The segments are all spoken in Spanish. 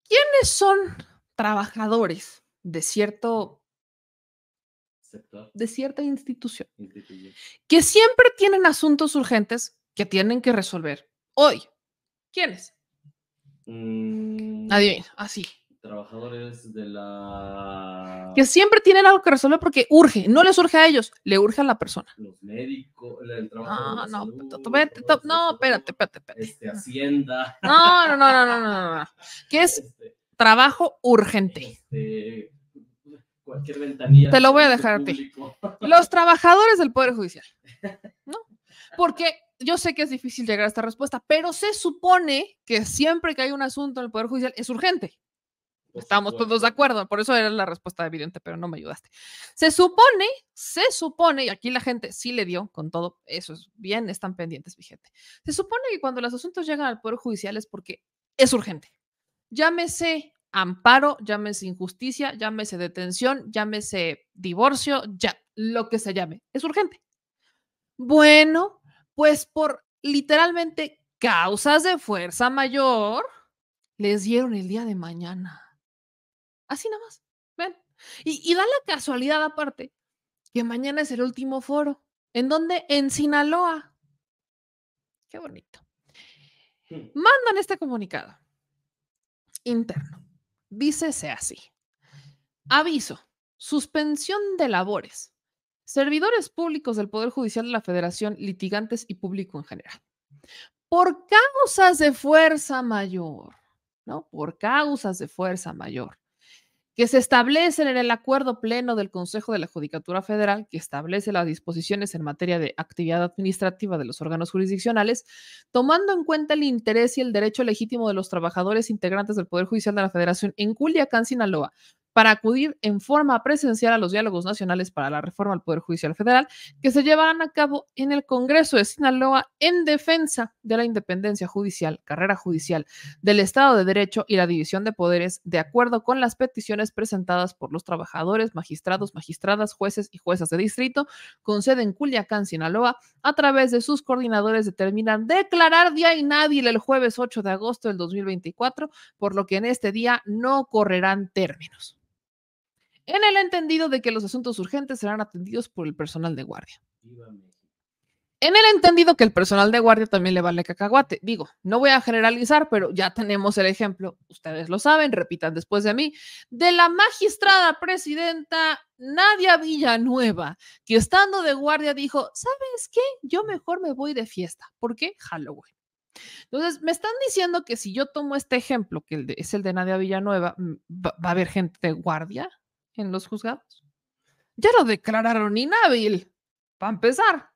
¿Quiénes son trabajadores de cierto sector, de cierta institución institución. que siempre tienen asuntos urgentes que tienen que resolver hoy? ¿Quiénes? Adivina, así. Trabajadores de la... Que siempre tienen algo que resolver porque urge, no les urge a ellos, le urge a la persona. Los médicos, el trabajo de No, la no, salud, todo no, esto, espérate. Hacienda, No. Que es trabajo urgente. cualquier ventanilla Te de lo voy a servicio dejar a ti. público. Los trabajadores del Poder Judicial, ¿no? Porque yo sé que es difícil llegar a esta respuesta, pero se supone que siempre que hay un asunto en el Poder Judicial es urgente. Estamos todos de acuerdo, por eso era la respuesta evidente, pero no me ayudaste. Se supone, y aquí la gente sí le dio con todo, eso es bien, están pendientes, mi gente. Se supone que cuando los asuntos llegan al Poder Judicial es porque es urgente. Llámese amparo, llámese injusticia, llámese detención, llámese divorcio, ya, lo que se llame, es urgente. Bueno, pues por literalmente causas de fuerza mayor, les dieron el día de mañana. Así nada más, ven. Y da la casualidad aparte que mañana es el último foro. ¿En dónde? En Sinaloa. Qué bonito. Mandan este comunicado interno. Dícese así. Aviso. Suspensión de labores. Servidores públicos del Poder Judicial de la Federación, litigantes y público en general. Por causas de fuerza mayor, ¿no? Por causas de fuerza mayor que se establecen en el acuerdo pleno del Consejo de la Judicatura Federal, que establece las disposiciones en materia de actividad administrativa de los órganos jurisdiccionales, tomando en cuenta el interés y el derecho legítimo de los trabajadores integrantes del Poder Judicial de la Federación en Culiacán, Sinaloa, para acudir en forma presencial a los diálogos nacionales para la reforma al Poder Judicial Federal, que se llevarán a cabo en el Congreso de Sinaloa en defensa de la independencia judicial, carrera judicial, del Estado de Derecho y la división de poderes, de acuerdo con las peticiones presentadas por los trabajadores, magistrados, magistradas, jueces y juezas de distrito, con sede en Culiacán, Sinaloa, a través de sus coordinadores determinan declarar día inhábil el jueves 8 de agosto del 2024, por lo que en este día no correrán términos. En el entendido de que los asuntos urgentes serán atendidos por el personal de guardia. En el entendido que el personal de guardia también le vale cacahuate. Digo, no voy a generalizar, pero ya tenemos el ejemplo, ustedes lo saben, repitan después de mí, de la magistrada presidenta Nadia Villanueva, que estando de guardia dijo, ¿sabes qué? Yo mejor me voy de fiesta. ¿Por qué? Halloween. Entonces, me están diciendo que si yo tomo este ejemplo, que es el de Nadia Villanueva, ¿va a haber gente de guardia en los juzgados? Ya lo declararon inhábil, para empezar.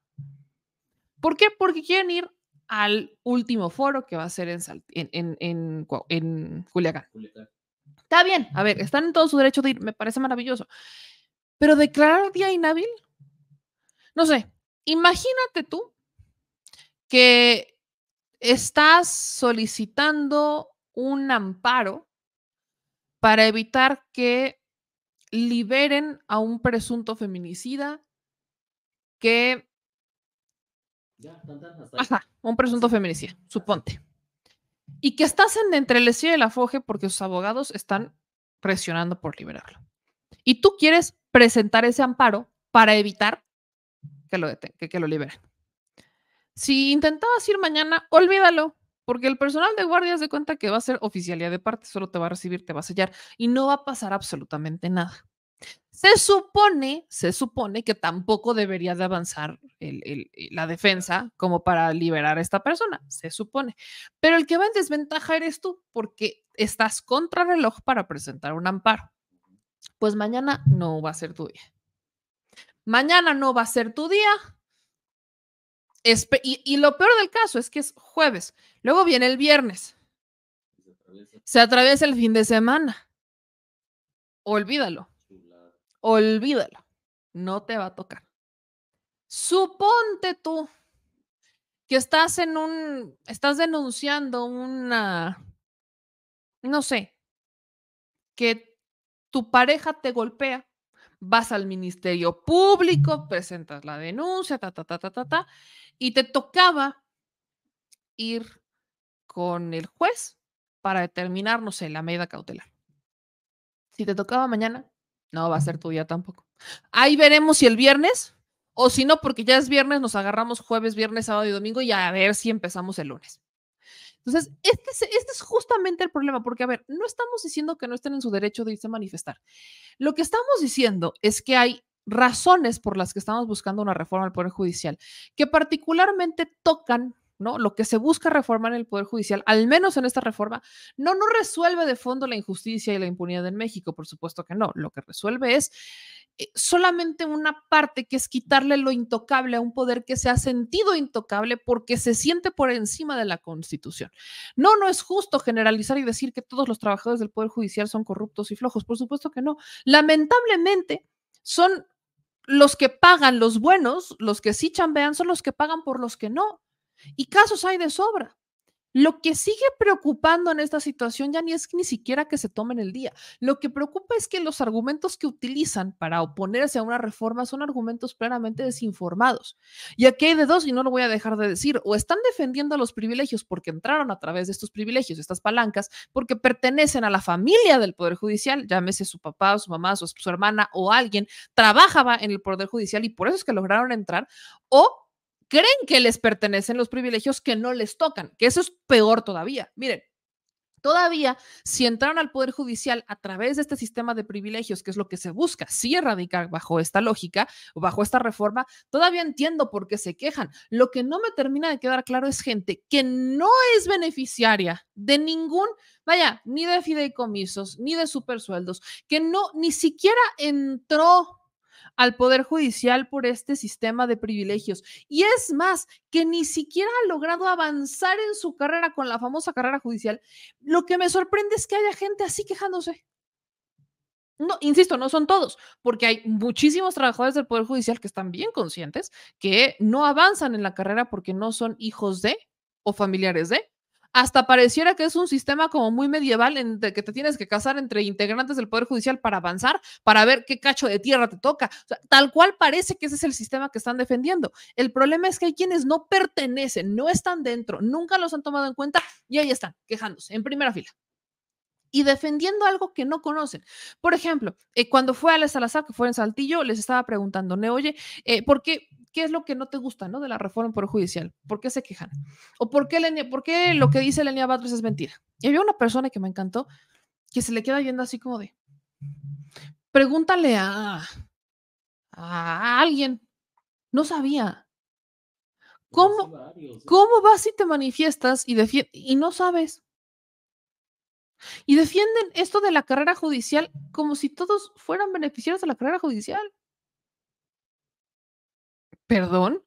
¿Por qué? Porque quieren ir al último foro que va a ser en Culiacán. Está bien, a ver, están en todo su derecho de ir, me parece maravilloso. Pero declarar día inhábil, no sé, imagínate tú que estás solicitando un amparo para evitar que liberen a un presunto feminicida que... Ajá, un presunto feminicida, suponte. Y que estás entre el estío y el afloje porque sus abogados están presionando por liberarlo. Y tú quieres presentar ese amparo para evitar que lo liberen. Si intentabas ir mañana, olvídalo, porque el personal de guardia se cuenta que va a ser oficialía de parte, solo te va a recibir, te va a sellar y no va a pasar absolutamente nada. Se supone que tampoco debería de avanzar la defensa como para liberar a esta persona, se supone. Pero el que va en desventaja eres tú, porque estás contra reloj para presentar un amparo. Pues mañana no va a ser tu día. Mañana no va a ser tu día. Y lo peor del caso es que es jueves. Luego viene el viernes. Se atraviesa el fin de semana. Olvídalo. Olvídalo. No te va a tocar. Suponte tú que estás denunciando no sé, que tu pareja te golpea, vas al Ministerio Público, presentas la denuncia, y te tocaba ir con el juez para determinar, no sé, la medida cautelar. Si te tocaba mañana, no va a ser tu día tampoco. Ahí veremos si el viernes, o si no, porque ya es viernes, nos agarramos jueves, viernes, sábado y domingo y a ver si empezamos el lunes. Entonces, este es justamente el problema, porque, a ver, no estamos diciendo que no estén en su derecho de irse a manifestar. Lo que estamos diciendo es que hay razones por las que estamos buscando una reforma al Poder Judicial, que particularmente tocan, ¿no? Lo que se busca reformar en el Poder Judicial, al menos en esta reforma, no resuelve de fondo la injusticia y la impunidad en México, por supuesto que no. Lo que resuelve es solamente una parte, que es quitarle lo intocable a un poder que se ha sentido intocable porque se siente por encima de la Constitución. No es justo generalizar y decir que todos los trabajadores del Poder Judicial son corruptos y flojos, por supuesto que no. Lamentablemente, son los que pagan, los buenos, los que sí chambean, son los que pagan por los que no. Y casos hay de sobra. Lo que sigue preocupando en esta situación ya ni es ni siquiera que se tomen el día. Lo que preocupa es que los argumentos que utilizan para oponerse a una reforma son argumentos claramente desinformados. Y aquí hay de dos, y no lo voy a dejar de decir: o están defendiendo los privilegios porque entraron a través de estos privilegios, estas palancas, porque pertenecen a la familia del Poder Judicial, llámese su papá, o su mamá, su hermana o alguien, trabajaba en el Poder Judicial y por eso es que lograron entrar, o creen que les pertenecen los privilegios que no les tocan, que eso es peor todavía. Miren, todavía, si entraron al Poder Judicial a través de este sistema de privilegios, que es lo que se busca, sí erradicar bajo esta lógica o bajo esta reforma, todavía entiendo por qué se quejan. Lo que no me termina de quedar claro es gente que no es beneficiaria de ningún, vaya, ni de fideicomisos, ni de supersueldos, que no, ni siquiera entró al Poder Judicial por este sistema de privilegios. Y es más, que ni siquiera ha logrado avanzar en su carrera con la famosa carrera judicial. Lo que me sorprende es que haya gente así quejándose. No, insisto, no son todos, porque hay muchísimos trabajadores del Poder Judicial que están bien conscientes que no avanzan en la carrera porque no son hijos de o familiares de. Hasta pareciera que es un sistema como muy medieval en que te tienes que casar entre integrantes del Poder Judicial para avanzar, para ver qué cacho de tierra te toca. O sea, tal cual parece que ese es el sistema que están defendiendo. El problema es que hay quienes no pertenecen, no están dentro, nunca los han tomado en cuenta y ahí están, quejándose en primera fila y defendiendo algo que no conocen. Por ejemplo, cuando fue a la Salazar, que fue en Saltillo, les estaba preguntando, oye, ¿por qué? ¿Qué es lo que no te gusta, no, de la reforma por judicial? ¿Por qué se quejan? ¿O por qué lo que dice Lenia Batres es mentira? Y había una persona que me encantó, que se le queda viendo así como de, pregúntale a alguien. No sabía. ¿Cómo vas y te manifiestas y no sabes? Y defienden esto de la carrera judicial como si todos fueran beneficiarios de la carrera judicial. ¿Perdón?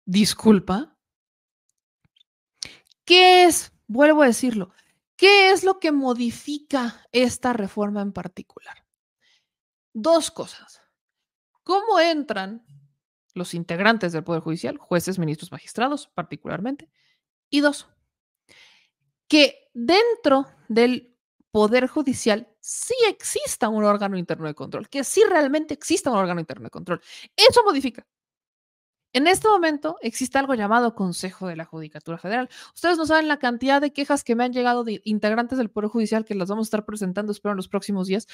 ¿Disculpa? ¿Qué es? Vuelvo a decirlo. ¿Qué es lo que modifica esta reforma en particular? Dos cosas. ¿Cómo entran los integrantes del Poder Judicial, jueces, ministros, magistrados particularmente? Y dos, que dentro del Poder Judicial sí exista un órgano interno de control, que sí realmente exista un órgano interno de control. Eso modifica. En este momento existe algo llamado Consejo de la Judicatura Federal. Ustedes no saben la cantidad de quejas que me han llegado de integrantes del Poder Judicial, que las vamos a estar presentando, espero, en los próximos días,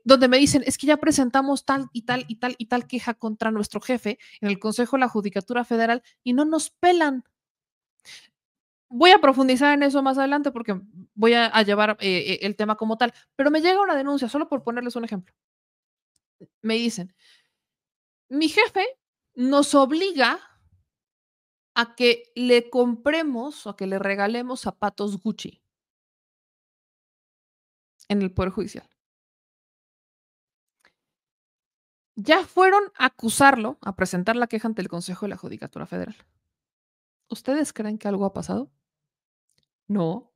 donde me dicen, es que ya presentamos tal y tal y tal y tal queja contra nuestro jefe en el Consejo de la Judicatura Federal y no nos pelan. Voy a profundizar en eso más adelante porque voy a llevar el tema como tal, pero me llega una denuncia, solo por ponerles un ejemplo. Me dicen, mi jefe nos obliga a que le compremos o a que le regalemos zapatos Gucci en el Poder Judicial. Ya fueron a acusarlo, a presentar la queja ante el Consejo de la Judicatura Federal. ¿Ustedes creen que algo ha pasado? No.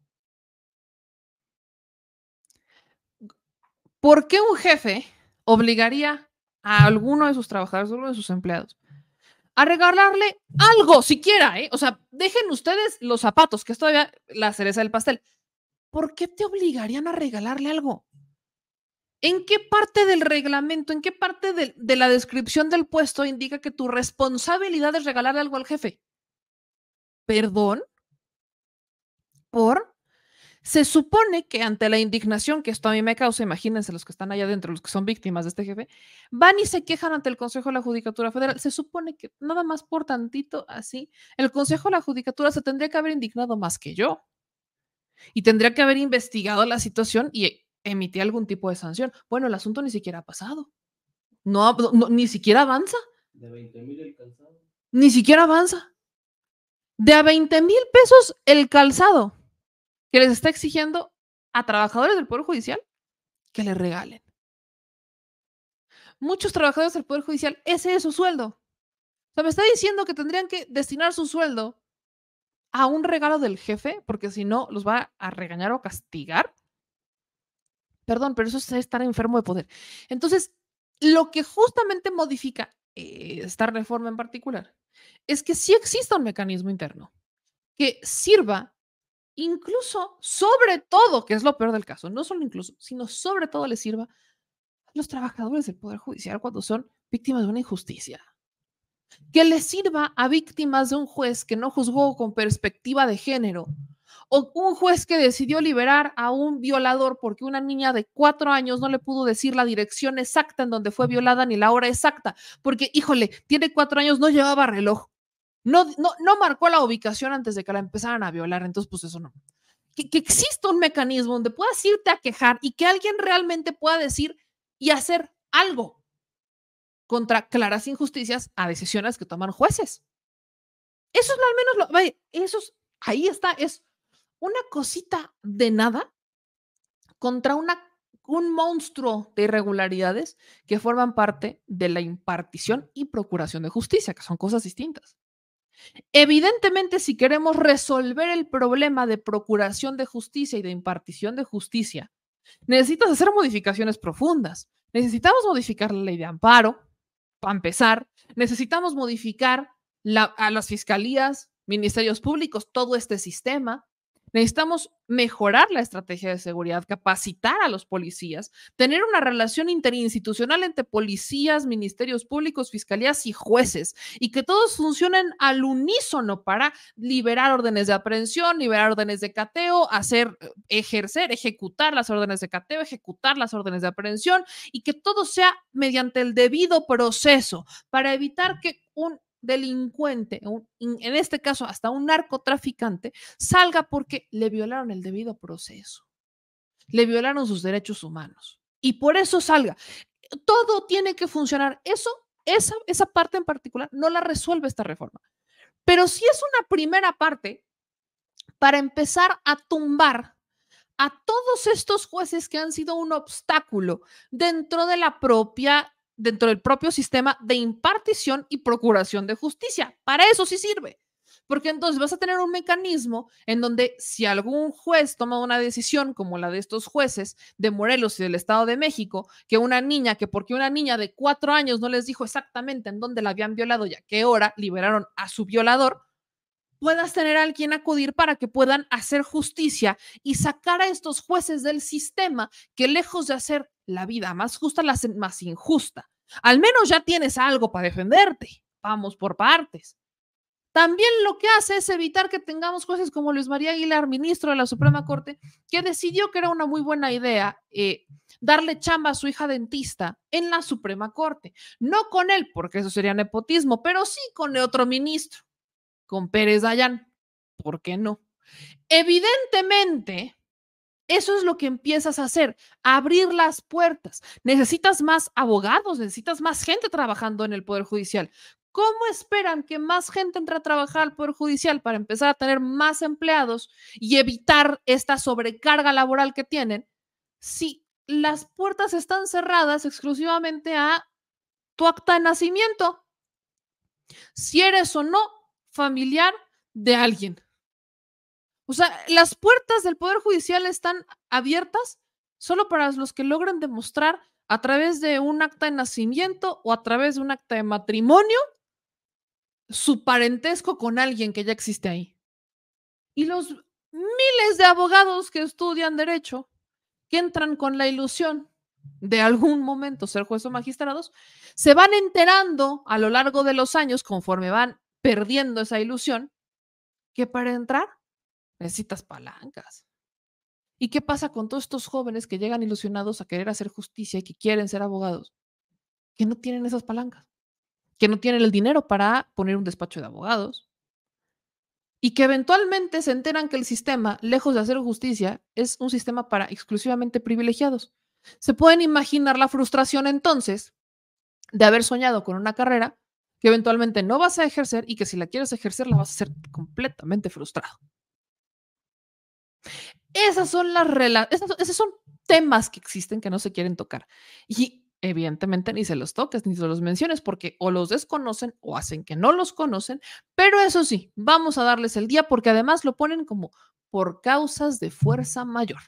¿Por qué un jefe obligaría a alguno de sus trabajadores, a alguno de sus empleados, a regalarle algo siquiera? O sea, dejen ustedes los zapatos, que es todavía la cereza del pastel. ¿Por qué te obligarían a regalarle algo? ¿En qué parte del reglamento, en qué parte de la descripción del puesto indica que tu responsabilidad es regalarle algo al jefe? ¿Perdón? ¿Por? Se supone que ante la indignación que esto a mí me causa, imagínense los que están allá adentro, los que son víctimas de este jefe, van y se quejan ante el Consejo de la Judicatura Federal. Se supone que nada más por tantito así, el Consejo de la Judicatura se tendría que haber indignado más que yo y tendría que haber investigado la situación y emitir algún tipo de sanción. Bueno, el asunto ni siquiera ha pasado. Ni siquiera avanza. De 20,000 el calzado. Ni siquiera avanza. De a 20,000 pesos el calzado que les está exigiendo a trabajadores del Poder Judicial que le regalen. Muchos trabajadores del Poder Judicial, ese es su sueldo. O sea, me está diciendo que tendrían que destinar su sueldo a un regalo del jefe, porque si no, los va a regañar o castigar. Perdón, pero eso es estar enfermo de poder. Entonces, lo que justamente modifica esta reforma en particular es que sí exista un mecanismo interno que sirva incluso, sobre todo, que es lo peor del caso, no solo incluso, sino sobre todo le sirva a los trabajadores del Poder Judicial cuando son víctimas de una injusticia. Que les sirva a víctimas de un juez que no juzgó con perspectiva de género, o un juez que decidió liberar a un violador porque una niña de 4 años no le pudo decir la dirección exacta en donde fue violada ni la hora exacta, porque, híjole, tiene 4 años, no llevaba reloj, no marcó la ubicación antes de que la empezaran a violar, entonces pues eso no. Que exista un mecanismo donde puedas irte a quejar y que alguien realmente pueda decir y hacer algo contra claras injusticias a decisiones que toman jueces. Eso es al menos ahí está, es una cosita de nada contra un monstruo de irregularidades que forman parte de la impartición y procuración de justicia, que son cosas distintas. Evidentemente, si queremos resolver el problema de procuración de justicia y de impartición de justicia, necesitas hacer modificaciones profundas. Necesitamos modificar la ley de amparo, para empezar. Necesitamos modificar a las fiscalías, ministerios públicos, todo este sistema. Necesitamos mejorar la estrategia de seguridad, capacitar a los policías, tener una relación interinstitucional entre policías, ministerios públicos, fiscalías y jueces, y que todos funcionen al unísono para liberar órdenes de aprehensión, liberar órdenes de cateo, ejecutar las órdenes de cateo, ejecutar las órdenes de aprehensión, y que todo sea mediante el debido proceso para evitar que un delincuente, en este caso hasta un narcotraficante, salga porque le violaron el debido proceso, le violaron sus derechos humanos y por eso salga. Todo tiene que funcionar. Esa parte en particular no la resuelve esta reforma, pero sí es una primera parte para empezar a tumbar a todos estos jueces que han sido un obstáculo dentro del propio sistema de impartición y procuración de justicia. Para eso sí sirve, porque entonces vas a tener un mecanismo en donde si algún juez toma una decisión como la de estos jueces de Morelos y del Estado de México, que porque una niña de 4 años no les dijo exactamente en dónde la habían violado y a qué hora liberaron a su violador, puedas tener a alguien acudir para que puedan hacer justicia y sacar a estos jueces del sistema que lejos de hacer la vida más justa, la hacen más injusta. Al menos ya tienes algo para defenderte. Vamos por partes. También lo que hace es evitar que tengamos jueces como Luis María Aguilar, ministro de la Suprema Corte, que decidió que era una muy buena idea darle chamba a su hija dentista en la Suprema Corte. No con él, porque eso sería nepotismo, pero sí con el otro ministro, con Pérez Dayán. ¿Por qué no? Evidentemente, eso es lo que empiezas a hacer, abrir las puertas. Necesitas más abogados, necesitas más gente trabajando en el Poder Judicial. ¿Cómo esperan que más gente entre a trabajar al Poder Judicial para empezar a tener más empleados y evitar esta sobrecarga laboral que tienen si las puertas están cerradas exclusivamente a tu acta de nacimiento? Si eres o no familiar de alguien. O sea, las puertas del Poder Judicial están abiertas solo para los que logran demostrar a través de un acta de nacimiento o a través de un acta de matrimonio su parentesco con alguien que ya existe ahí. Y los miles de abogados que estudian derecho, que entran con la ilusión de algún momento ser juez o magistrados, se van enterando a lo largo de los años, conforme van perdiendo esa ilusión, que para entrar necesitas palancas. ¿Y qué pasa con todos estos jóvenes que llegan ilusionados a querer hacer justicia y que quieren ser abogados? Que no tienen esas palancas, que no tienen el dinero para poner un despacho de abogados y que eventualmente se enteran que el sistema, lejos de hacer justicia, es un sistema para exclusivamente privilegiados. ¿Se pueden imaginar la frustración entonces de haber soñado con una carrera que eventualmente no vas a ejercer y que si la quieres ejercer la vas a hacer completamente frustrado? Esas son esos son temas que existen que no se quieren tocar. Y evidentemente ni se los toques ni se los menciones porque o los desconocen o hacen que no los conocen, pero eso sí, vamos a darles el día porque además lo ponen como por causas de fuerza mayor.